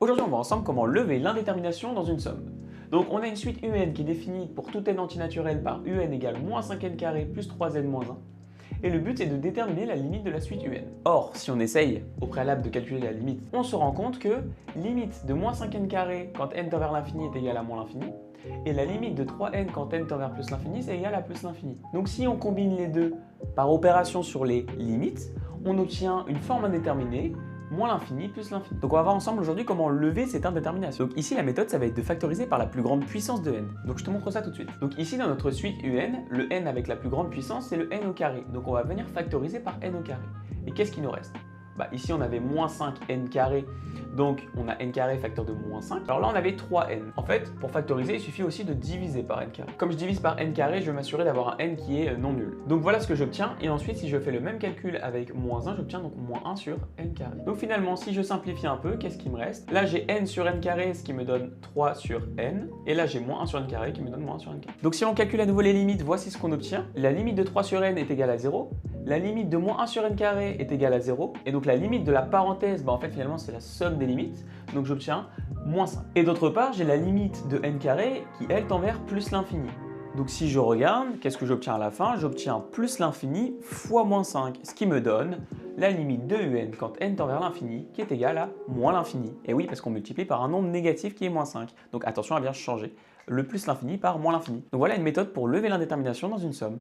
Aujourd'hui, on va voir ensemble comment lever l'indétermination dans une somme. Donc, on a une suite UN qui est définie pour tout n antinaturel par UN égale moins 5n carré plus 3n moins 1. Et le but, c'est de déterminer la limite de la suite UN. Or, si on essaye au préalable de calculer la limite, on se rend compte que limite de moins 5n carré quand n tend vers l'infini est égal à moins l'infini, et la limite de 3n quand n tend vers plus l'infini, c'est égal à plus l'infini. Donc si on combine les deux par opération sur les limites, on obtient une forme indéterminée, moins l'infini plus l'infini. Donc on va voir ensemble aujourd'hui comment lever cette indétermination. Donc ici la méthode ça va être de factoriser par la plus grande puissance de n. Donc je te montre ça tout de suite. Donc ici dans notre suite UN, le n avec la plus grande puissance c'est le n au carré. Donc on va venir factoriser par n au carré. Et qu'est-ce qui nous reste? Ici on avait moins 5n carré, donc on a n carré facteur de moins 5. Alors là on avait 3n. En fait, pour factoriser, il suffit aussi de diviser par n carré. Comme je divise par n carré, je vais m'assurer d'avoir un n qui est non nul. Donc voilà ce que j'obtiens, et ensuite si je fais le même calcul avec moins 1, j'obtiens donc moins 1 sur n carré. Donc finalement, si je simplifie un peu, qu'est-ce qui me reste? Là j'ai n sur n carré, ce qui me donne 3 sur n, et là j'ai moins 1 sur n carré qui me donne moins 1 sur n carré. Donc si on calcule à nouveau les limites, voici ce qu'on obtient. La limite de 3 sur n est égale à 0, la limite de moins 1 sur n carré est égale à 0, et donc la limite de la parenthèse, en fait finalement c'est la somme des limites, donc j'obtiens moins 5. Et d'autre part, j'ai la limite de n carré qui elle tend vers plus l'infini. Donc si je regarde, qu'est-ce que j'obtiens à la fin? J'obtiens plus l'infini fois moins 5, ce qui me donne la limite de un quand n tend vers l'infini qui est égale à moins l'infini. Et oui, parce qu'on multiplie par un nombre négatif qui est moins 5. Donc attention à bien changer le plus l'infini par moins l'infini. Donc voilà une méthode pour lever l'indétermination dans une somme.